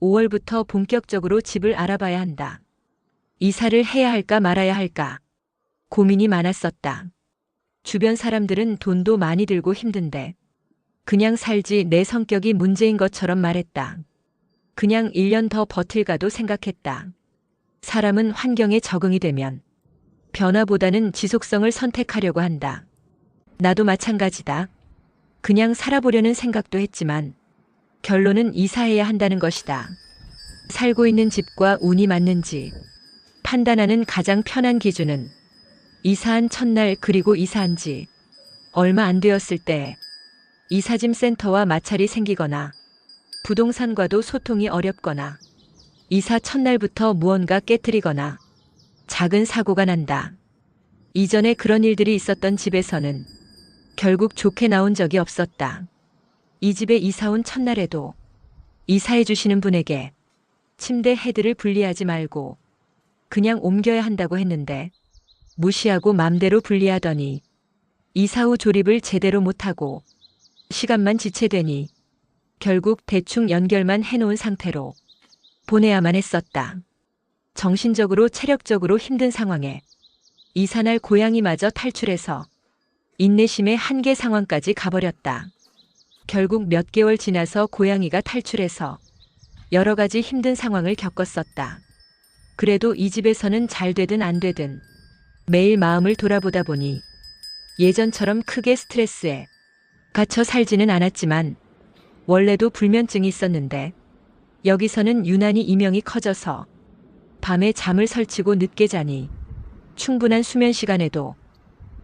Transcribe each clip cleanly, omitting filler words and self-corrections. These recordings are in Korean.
5월부터 본격적으로 집을 알아봐야 한다. 이사를 해야 할까 말아야 할까 고민이 많았었다. 주변 사람들은 돈도 많이 들고 힘든데 그냥 살지 내 성격이 문제인 것처럼 말했다. 그냥 1년 더 버틸까도 생각했다. 사람은 환경에 적응이 되면 변화보다는 지속성을 선택하려고 한다. 나도 마찬가지다. 그냥 살아보려는 생각도 했지만 결론은 이사해야 한다는 것이다. 살고 있는 집과 운이 맞는지 판단하는 가장 편한 기준은 이사한 첫날 그리고 이사한 지 얼마 안 되었을 때 이사짐 센터와 마찰이 생기거나 부동산과도 소통이 어렵거나 이사 첫날부터 무언가 깨트리거나 작은 사고가 난다. 이전에 그런 일들이 있었던 집에서는 결국 좋게 나온 적이 없었다. 이 집에 이사 온 첫날에도 이사해 주시는 분에게 침대 헤드를 분리하지 말고 그냥 옮겨야 한다고 했는데 무시하고 맘대로 분리하더니 이사 후 조립을 제대로 못하고 시간만 지체되니 결국 대충 연결만 해놓은 상태로 보내야만 했었다. 정신적으로 체력적으로 힘든 상황에 이사날 고양이마저 탈출해서 인내심의 한계 상황까지 가버렸다. 결국 몇 개월 지나서 고양이가 탈출해서 여러 가지 힘든 상황을 겪었었다. 그래도 이 집에서는 잘 되든 안 되든 매일 마음을 돌아보다 보니 예전처럼 크게 스트레스에 갇혀 살지는 않았지만 원래도 불면증이 있었는데 여기서는 유난히 이명이 커져서 밤에 잠을 설치고 늦게 자니 충분한 수면 시간에도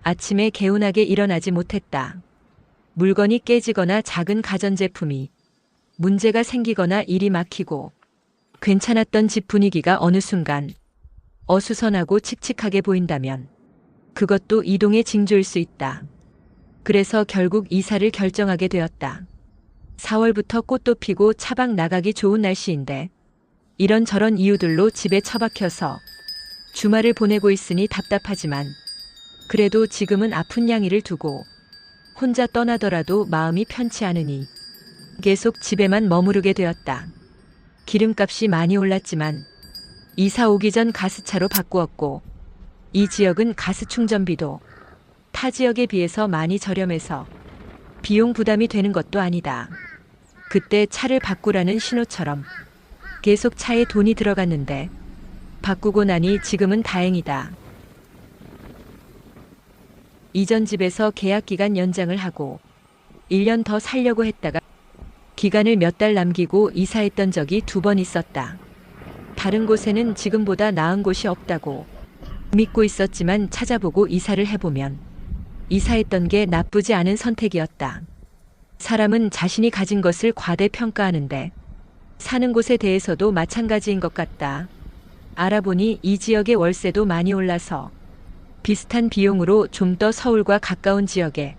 아침에 개운하게 일어나지 못했다. 물건이 깨지거나 작은 가전제품이 문제가 생기거나 일이 막히고 괜찮았던 집 분위기가 어느 순간 어수선하고 칙칙하게 보인다면 그것도 이동의 징조일 수 있다. 그래서 결국 이사를 결정하게 되었다. 4월부터 꽃도 피고 차박 나가기 좋은 날씨인데 이런저런 이유들로 집에 처박혀서 주말을 보내고 있으니 답답하지만 그래도 지금은 아픈 냥이를 두고 혼자 떠나더라도 마음이 편치 않으니 계속 집에만 머무르게 되었다. 기름값이 많이 올랐지만 이사 오기 전 가스차로 바꾸었고 이 지역은 가스 충전비도 타 지역에 비해서 많이 저렴해서 비용 부담이 되는 것도 아니다. 그때 차를 바꾸라는 신호처럼 계속 차에 돈이 들어갔는데 바꾸고 나니 지금은 다행이다. 이전 집에서 계약기간 연장을 하고 1년 더 살려고 했다가 기간을 몇 달 남기고 이사했던 적이 2번 있었다. 다른 곳에는 지금보다 나은 곳이 없다고 믿고 있었지만 찾아보고 이사를 해보면 이사했던 게 나쁘지 않은 선택이었다. 사람은 자신이 가진 것을 과대평가하는데 사는 곳에 대해서도 마찬가지인 것 같다. 알아보니 이 지역의 월세도 많이 올라서 비슷한 비용으로 좀 더 서울과 가까운 지역에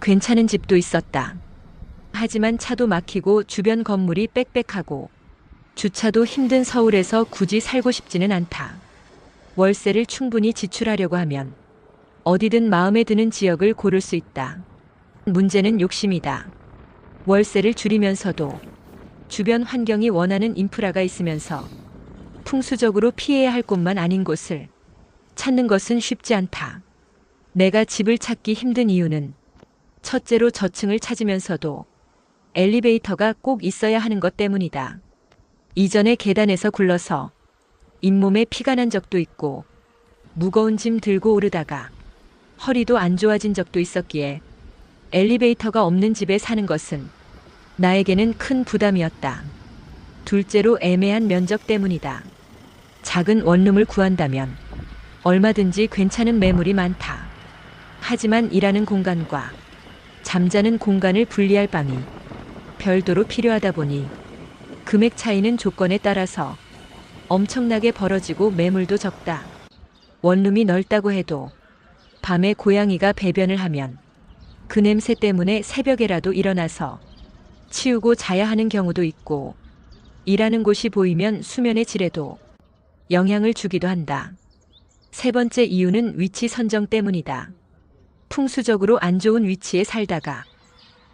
괜찮은 집도 있었다. 하지만 차도 막히고 주변 건물이 빽빽하고 주차도 힘든 서울에서 굳이 살고 싶지는 않다. 월세를 충분히 지출하려고 하면 어디든 마음에 드는 지역을 고를 수 있다. 문제는 욕심이다. 월세를 줄이면서도 주변 환경이 원하는 인프라가 있으면서 풍수적으로 피해야 할 곳만 아닌 곳을 찾는 것은 쉽지 않다. 내가 집을 찾기 힘든 이유는 첫째로 저층을 찾으면서도 엘리베이터가 꼭 있어야 하는 것 때문이다. 이전에 계단에서 굴러서 잇몸에 피가 난 적도 있고 무거운 짐 들고 오르다가 허리도 안 좋아진 적도 있었기에 엘리베이터가 없는 집에 사는 것은 나에게는 큰 부담이었다. 둘째로 애매한 면적 때문이다. 작은 원룸을 구한다면 얼마든지 괜찮은 매물이 많다. 하지만 일하는 공간과 잠자는 공간을 분리할 방이 별도로 필요하다 보니 금액 차이는 조건에 따라서 엄청나게 벌어지고 매물도 적다. 원룸이 넓다고 해도 밤에 고양이가 배변을 하면 그 냄새 때문에 새벽에라도 일어나서 치우고 자야 하는 경우도 있고 일하는 곳이 보이면 수면의 질에도 영향을 주기도 한다. 세 번째 이유는 위치 선정 때문이다. 풍수적으로 안 좋은 위치에 살다가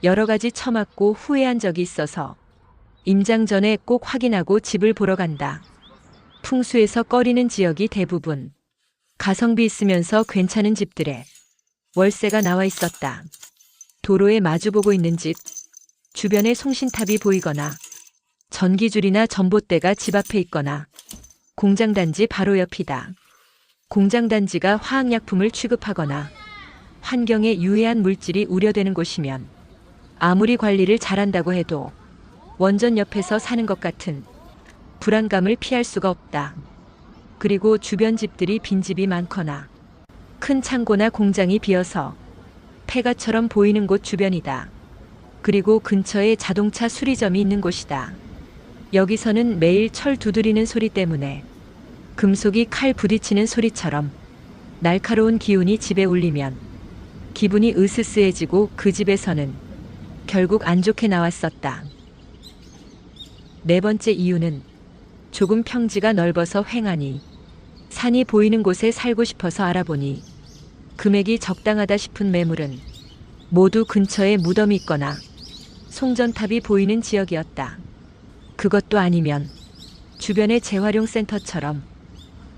여러 가지 처맞고 후회한 적이 있어서 임장 전에 꼭 확인하고 집을 보러 간다. 풍수에서 꺼리는 지역이 대부분 가성비 있으면서 괜찮은 집들에 월세가 나와 있었다. 도로에 마주보고 있는 집, 주변에 송신탑이 보이거나 전기줄이나 전봇대가 집 앞에 있거나 공장단지 바로 옆이다. 공장단지가 화학약품을 취급하거나 환경에 유해한 물질이 우려되는 곳이면 아무리 관리를 잘한다고 해도 원전 옆에서 사는 것 같은 불안감을 피할 수가 없다. 그리고 주변 집들이 빈집이 많거나 큰 창고나 공장이 비어서 폐가처럼 보이는 곳 주변이다. 그리고 근처에 자동차 수리점이 있는 곳이다. 여기서는 매일 철 두드리는 소리 때문에 금속이 칼 부딪히는 소리처럼 날카로운 기운이 집에 울리면 기분이 으스스해지고 그 집에서는 결국 안 좋게 나왔었다. 네 번째 이유는 조금 평지가 넓어서 횡하니 산이 보이는 곳에 살고 싶어서 알아보니 금액이 적당하다 싶은 매물은 모두 근처에 무덤이 있거나 송전탑이 보이는 지역이었다. 그것도 아니면 주변의 재활용 센터처럼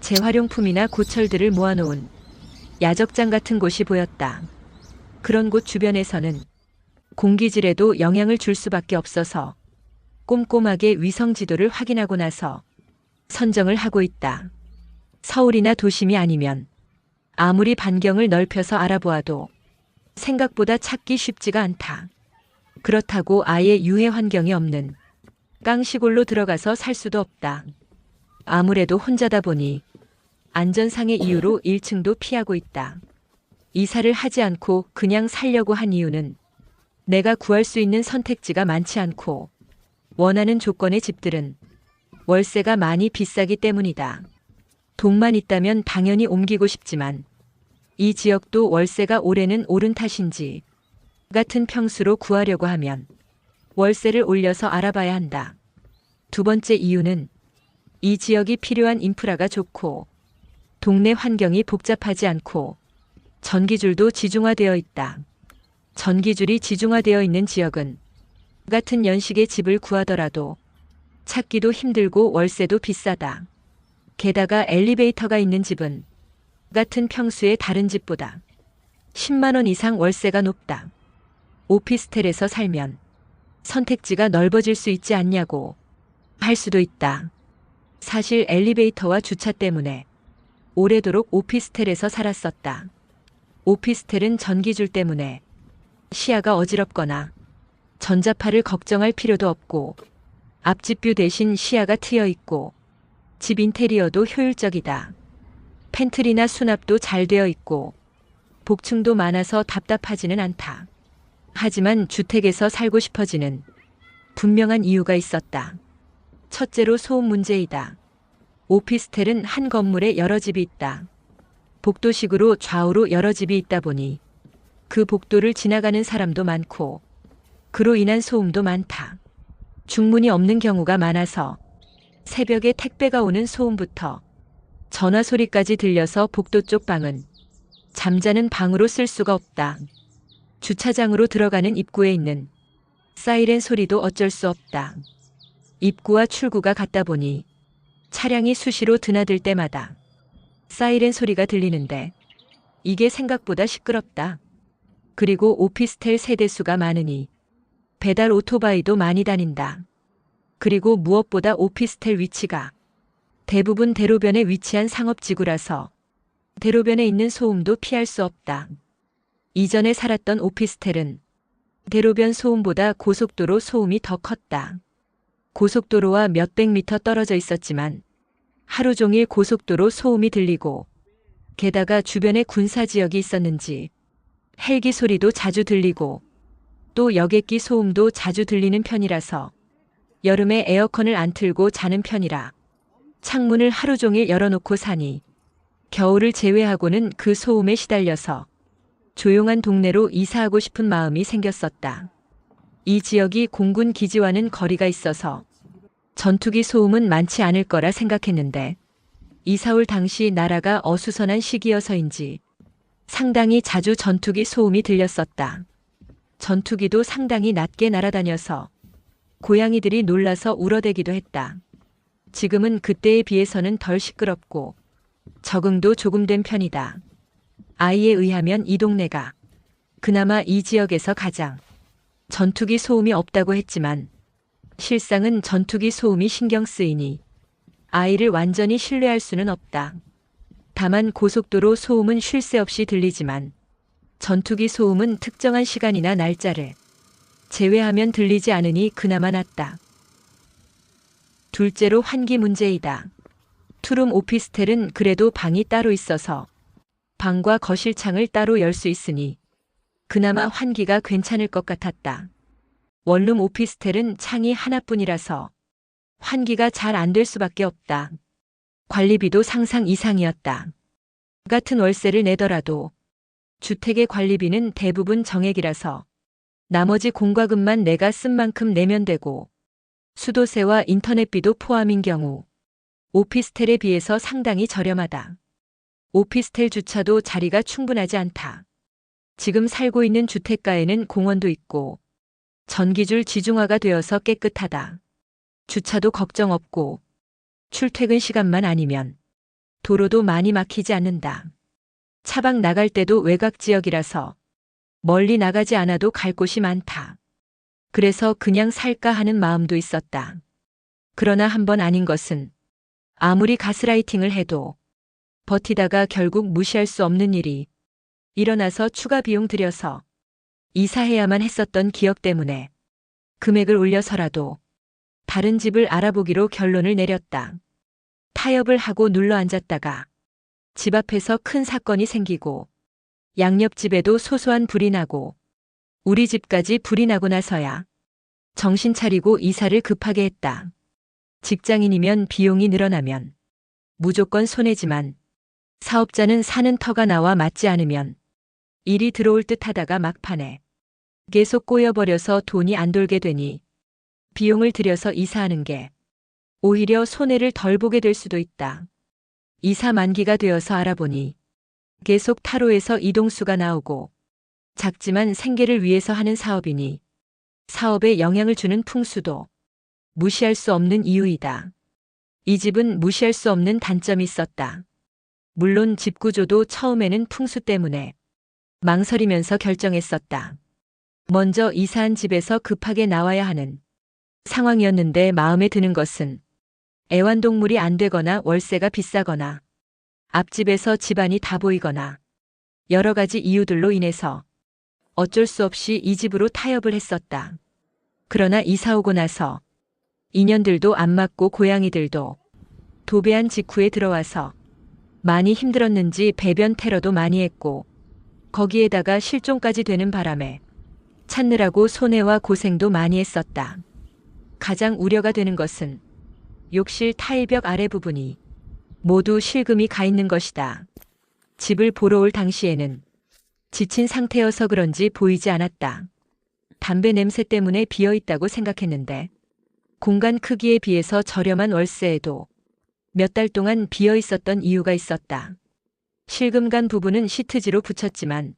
재활용품이나 고철들을 모아놓은 야적장 같은 곳이 보였다. 그런 곳 주변에서는 공기질에도 영향을 줄 수밖에 없어서 꼼꼼하게 위성 지도를 확인하고 나서 선정을 하고 있다. 서울이나 도심이 아니면 아무리 반경을 넓혀서 알아보아도 생각보다 찾기 쉽지가 않다. 그렇다고 아예 유해 환경이 없는 깡시골로 들어가서 살 수도 없다. 아무래도 혼자다 보니 안전상의 이유로 1층도 피하고 있다. 이사를 하지 않고 그냥 살려고 한 이유는 내가 구할 수 있는 선택지가 많지 않고 원하는 조건의 집들은 월세가 많이 비싸기 때문이다. 돈만 있다면 당연히 옮기고 싶지만 이 지역도 월세가 올해는 오른 탓인지 같은 평수로 구하려고 하면 월세를 올려서 알아봐야 한다. 두 번째 이유는 이 지역이 필요한 인프라가 좋고 동네 환경이 복잡하지 않고 전기줄도 지중화되어 있다. 전기줄이 지중화되어 있는 지역은 같은 연식의 집을 구하더라도 찾기도 힘들고 월세도 비싸다. 게다가 엘리베이터가 있는 집은 같은 평수의 다른 집보다 10만 원 이상 월세가 높다. 오피스텔에서 살면 선택지가 넓어질 수 있지 않냐고 할 수도 있다. 사실 엘리베이터와 주차 때문에 오래도록 오피스텔에서 살았었다. 오피스텔은 전기줄 때문에 시야가 어지럽거나 전자파를 걱정할 필요도 없고 앞집뷰 대신 시야가 트여 있고 집 인테리어도 효율적이다. 팬트리나 수납도 잘 되어 있고 복층도 많아서 답답하지는 않다. 하지만 주택에서 살고 싶어지는 분명한 이유가 있었다. 첫째로 소음 문제이다. 오피스텔은 한 건물에 여러 집이 있다. 복도식으로 좌우로 여러 집이 있다 보니 그 복도를 지나가는 사람도 많고 그로 인한 소음도 많다. 중문이 없는 경우가 많아서 새벽에 택배가 오는 소음부터 전화 소리까지 들려서 복도 쪽 방은 잠자는 방으로 쓸 수가 없다. 주차장으로 들어가는 입구에 있는 사이렌 소리도 어쩔 수 없다. 입구와 출구가 같다 보니 차량이 수시로 드나들 때마다 사이렌 소리가 들리는데 이게 생각보다 시끄럽다. 그리고 오피스텔 세대수가 많으니 배달 오토바이도 많이 다닌다. 그리고 무엇보다 오피스텔 위치가 대부분 대로변에 위치한 상업지구라서 대로변에 있는 소음도 피할 수 없다. 이전에 살았던 오피스텔은 대로변 소음보다 고속도로 소음이 더 컸다. 고속도로와 몇백 미터 떨어져 있었지만 하루 종일 고속도로 소음이 들리고 게다가 주변에 군사지역이 있었는지 헬기 소리도 자주 들리고 또 여객기 소음도 자주 들리는 편이라서 여름에 에어컨을 안 틀고 자는 편이라 창문을 하루 종일 열어놓고 사니 겨울을 제외하고는 그 소음에 시달려서 조용한 동네로 이사하고 싶은 마음이 생겼었다. 이 지역이 공군 기지와는 거리가 있어서 전투기 소음은 많지 않을 거라 생각했는데 이사 올 당시 나라가 어수선한 시기여서인지 상당히 자주 전투기 소음이 들렸었다. 전투기도 상당히 낮게 날아다녀서 고양이들이 놀라서 울어대기도 했다. 지금은 그때에 비해서는 덜 시끄럽고 적응도 조금 된 편이다. 아이에 의하면 이 동네가 그나마 이 지역에서 가장 전투기 소음이 없다고 했지만 실상은 전투기 소음이 신경 쓰이니 아이를 완전히 신뢰할 수는 없다. 다만 고속도로 소음은 쉴 새 없이 들리지만 전투기 소음은 특정한 시간이나 날짜를 제외하면 들리지 않으니 그나마 낫다. 둘째로 환기 문제이다. 투룸 오피스텔은 그래도 방이 따로 있어서 방과 거실 창을 따로 열 수 있으니 그나마 환기가 괜찮을 것 같았다. 원룸 오피스텔은 창이 하나뿐이라서 환기가 잘 안 될 수밖에 없다. 관리비도 상상 이상이었다. 같은 월세를 내더라도 주택의 관리비는 대부분 정액이라서 나머지 공과금만 내가 쓴 만큼 내면 되고 수도세와 인터넷비도 포함인 경우 오피스텔에 비해서 상당히 저렴하다. 오피스텔 주차도 자리가 충분하지 않다. 지금 살고 있는 주택가에는 공원도 있고 전기줄 지중화가 되어서 깨끗하다. 주차도 걱정 없고 출퇴근 시간만 아니면 도로도 많이 막히지 않는다. 차박 나갈 때도 외곽 지역이라서 멀리 나가지 않아도 갈 곳이 많다. 그래서 그냥 살까 하는 마음도 있었다. 그러나 한 번 아닌 것은 아무리 가스라이팅을 해도 버티다가 결국 무시할 수 없는 일이 일어나서 추가 비용 들여서 이사해야만 했었던 기억 때문에 금액을 올려서라도 다른 집을 알아보기로 결론을 내렸다. 타협을 하고 눌러 앉았다가 집 앞에서 큰 사건이 생기고 양옆집에도 소소한 불이 나고 우리 집까지 불이 나고 나서야 정신 차리고 이사를 급하게 했다. 직장인이면 비용이 늘어나면 무조건 손해지만 사업자는 사는 터가 나와 맞지 않으면 일이 들어올 듯 하다가 막판에 계속 꼬여버려서 돈이 안 돌게 되니 비용을 들여서 이사하는 게 오히려 손해를 덜 보게 될 수도 있다. 이사 만기가 되어서 알아보니 계속 타로에서 이동수가 나오고 작지만 생계를 위해서 하는 사업이니 사업에 영향을 주는 풍수도 무시할 수 없는 이유이다. 이 집은 무시할 수 없는 단점이 있었다. 물론 집 구조도 처음에는 풍수 때문에 망설이면서 결정했었다. 먼저 이사한 집에서 급하게 나와야 하는 상황이었는데 마음에 드는 것은 애완동물이 안 되거나 월세가 비싸거나 앞집에서 집안이 다 보이거나 여러 가지 이유들로 인해서 어쩔 수 없이 이 집으로 타협을 했었다. 그러나 이사 오고 나서 인연들도 안 맞고 고양이들도 도배한 직후에 들어와서 많이 힘들었는지 배변 테러도 많이 했고 거기에다가 실종까지 되는 바람에 찾느라고 손해와 고생도 많이 했었다. 가장 우려가 되는 것은 욕실 타일벽 아래 부분이 모두 실금이 가 있는 것이다. 집을 보러 올 당시에는 지친 상태여서 그런지 보이지 않았다. 담배 냄새 때문에 비어 있다고 생각했는데 공간 크기에 비해서 저렴한 월세에도 몇 달 동안 비어 있었던 이유가 있었다. 실금 간 부분은 시트지로 붙였지만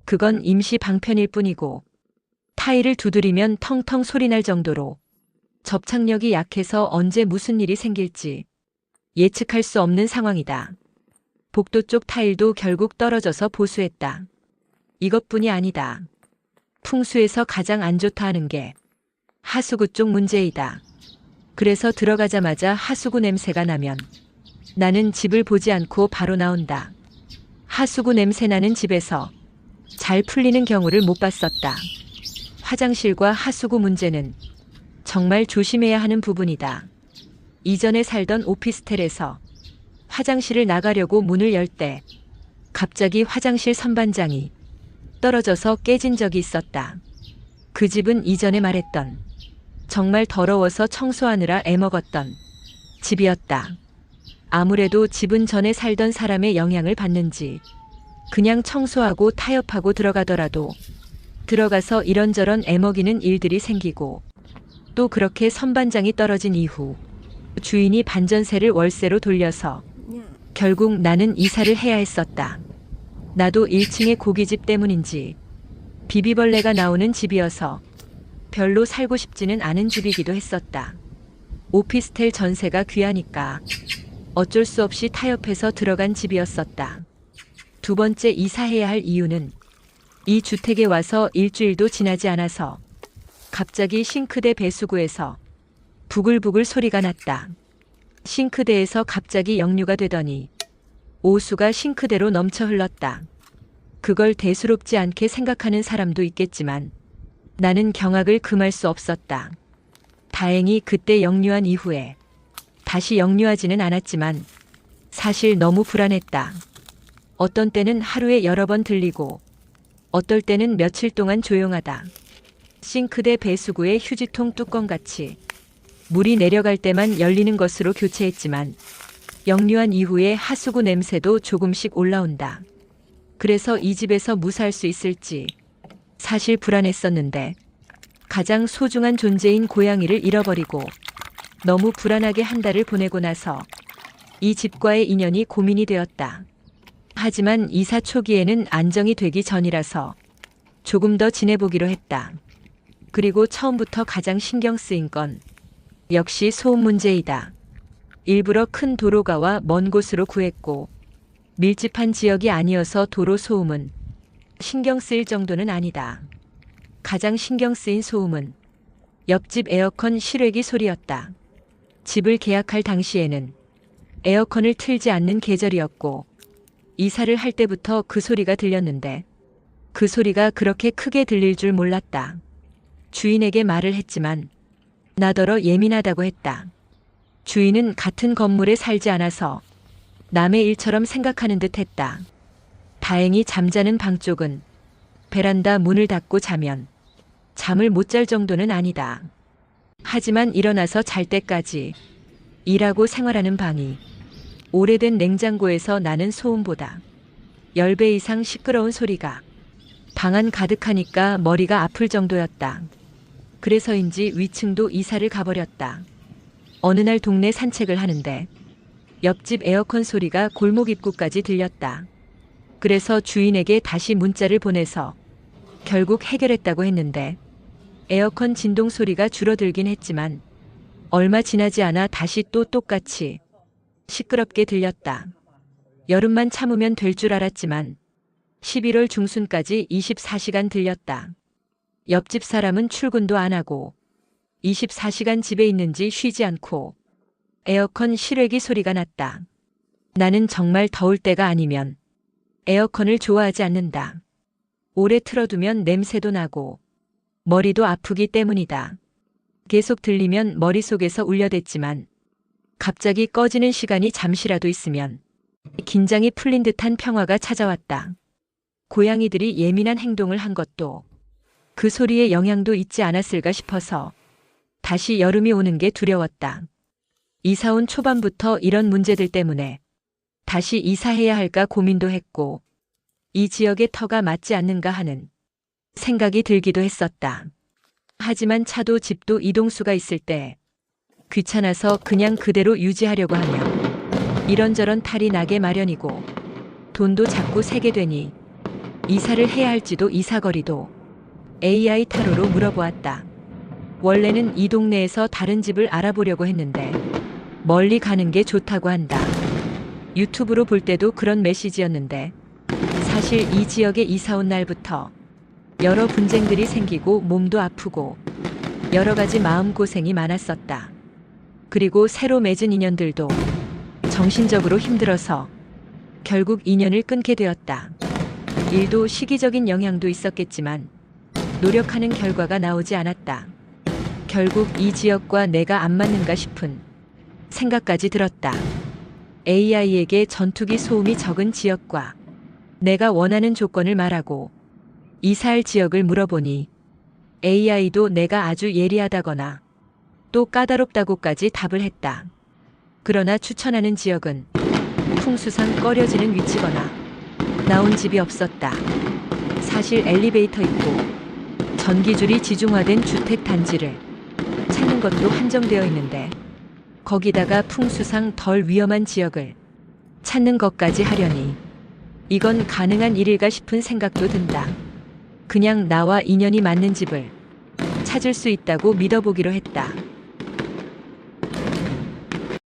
그건 임시 방편일 뿐이고 타일을 두드리면 텅텅 소리날 정도로 접착력이 약해서 언제 무슨 일이 생길지 예측할 수 없는 상황이다. 복도 쪽 타일도 결국 떨어져서 보수했다. 이것뿐이 아니다. 풍수에서 가장 안 좋다 하는 게 하수구 쪽 문제이다. 그래서 들어가자마자 하수구 냄새가 나면 나는 집을 보지 않고 바로 나온다. 하수구 냄새 나는 집에서 잘 풀리는 경우를 못 봤었다. 화장실과 하수구 문제는 정말 조심해야 하는 부분이다. 이전에 살던 오피스텔에서 화장실을 나가려고 문을 열 때 갑자기 화장실 선반장이 떨어져서 깨진 적이 있었다. 그 집은 이전에 말했던 정말 더러워서 청소하느라 애먹었던 집이었다. 아무래도 집은 전에 살던 사람의 영향을 받는지 그냥 청소하고 타협하고 들어가더라도 들어가서 이런저런 애먹이는 일들이 생기고 또 그렇게 선반장이 떨어진 이후 주인이 반전세를 월세로 돌려서 결국 나는 이사를 해야 했었다. 나도 1층의 고깃집 때문인지 비비벌레가 나오는 집이어서 별로 살고 싶지는 않은 집이기도 했었다. 오피스텔 전세가 귀하니까 어쩔 수 없이 타협해서 들어간 집이었었다. 두 번째 이사해야 할 이유는 이 주택에 와서 일주일도 지나지 않아서 갑자기 싱크대 배수구에서 부글부글 소리가 났다. 싱크대에서 갑자기 역류가 되더니 오수가 싱크대로 넘쳐 흘렀다. 그걸 대수롭지 않게 생각하는 사람도 있겠지만 나는 경악을 금할 수 없었다. 다행히 그때 역류한 이후에 다시 역류하지는 않았지만 사실 너무 불안했다. 어떤 때는 하루에 여러 번 들리고 어떨 때는 며칠 동안 조용하다. 싱크대 배수구의 휴지통 뚜껑같이 물이 내려갈 때만 열리는 것으로 교체했지만 역류한 이후에 하수구 냄새도 조금씩 올라온다. 그래서 이 집에서 무사할 수 있을지 사실 불안했었는데 가장 소중한 존재인 고양이를 잃어버리고 너무 불안하게 한 달을 보내고 나서 이 집과의 인연이 고민이 되었다. 하지만 이사 초기에는 안정이 되기 전이라서 조금 더 지내보기로 했다. 그리고 처음부터 가장 신경 쓰인 건 역시 소음 문제이다. 일부러 큰 도로가와 먼 곳으로 구했고 밀집한 지역이 아니어서 도로 소음은 신경 쓰일 정도는 아니다. 가장 신경 쓰인 소음은 옆집 에어컨 실외기 소리였다. 집을 계약할 당시에는 에어컨을 틀지 않는 계절이었고 이사를 할 때부터 그 소리가 들렸는데 그 소리가 그렇게 크게 들릴 줄 몰랐다. 주인에게 말을 했지만 나더러 예민하다고 했다. 주인은 같은 건물에 살지 않아서 남의 일처럼 생각하는 듯 했다. 다행히 잠자는 방 쪽은 베란다 문을 닫고 자면 잠을 못 잘 정도는 아니다. 하지만 일어나서 잘 때까지 일하고 생활하는 방이 오래된 냉장고에서 나는 소음보다 10배 이상 시끄러운 소리가 방 안 가득하니까 머리가 아플 정도였다. 그래서인지 위층도 이사를 가버렸다. 어느 날 동네 산책을 하는데 옆집 에어컨 소리가 골목 입구까지 들렸다. 그래서 주인에게 다시 문자를 보내서 결국 해결했다고 했는데 에어컨 진동 소리가 줄어들긴 했지만 얼마 지나지 않아 다시 또 똑같이 시끄럽게 들렸다. 여름만 참으면 될 줄 알았지만 11월 중순까지 24시간 들렸다. 옆집 사람은 출근도 안 하고 24시간 집에 있는지 쉬지 않고 에어컨 실외기 소리가 났다. 나는 정말 더울 때가 아니면 에어컨을 좋아하지 않는다. 오래 틀어두면 냄새도 나고 머리도 아프기 때문이다. 계속 들리면 머릿속에서 울려댔지만 갑자기 꺼지는 시간이 잠시라도 있으면 긴장이 풀린 듯한 평화가 찾아왔다. 고양이들이 예민한 행동을 한 것도 그 소리에 영향도 있지 않았을까 싶어서 다시 여름이 오는 게 두려웠다. 이사 온 초반부터 이런 문제들 때문에 다시 이사해야 할까 고민도 했고 이 지역의 터가 맞지 않는가 하는 생각이 들기도 했었다. 하지만 차도 집도 이동수가 있을 때 귀찮아서 그냥 그대로 유지하려고 하면 이런저런 탈이 나게 마련이고 돈도 자꾸 새게 되니 이사를 해야 할지도 이사거리도 AI 타로로 물어보았다. 원래는 이 동네에서 다른 집을 알아보려고 했는데 멀리 가는 게 좋다고 한다. 유튜브로 볼 때도 그런 메시지였는데 사실 이 지역에 이사 온 날부터 여러 분쟁들이 생기고 몸도 아프고 여러 가지 마음고생이 많았었다. 그리고 새로 맺은 인연들도 정신적으로 힘들어서 결국 인연을 끊게 되었다. 일도 시기적인 영향도 있었겠지만 노력하는 결과가 나오지 않았다. 결국 이 지역과 내가 안 맞는가 싶은 생각까지 들었다. AI에게 전투기 소음이 적은 지역과 내가 원하는 조건을 말하고 이사할 지역을 물어보니 AI도 내가 아주 예리하다거나 또 까다롭다고까지 답을 했다. 그러나 추천하는 지역은 풍수상 꺼려지는 위치거나 나온 집이 없었다. 사실 엘리베이터 있고 전기줄이 지중화된 주택 단지를 찾는 것도 한정되어 있는데 거기다가 풍수상 덜 위험한 지역을 찾는 것까지 하려니 이건 가능한 일일까 싶은 생각도 든다. 그냥 나와 인연이 맞는 집을 찾을 수 있다고 믿어보기로 했다.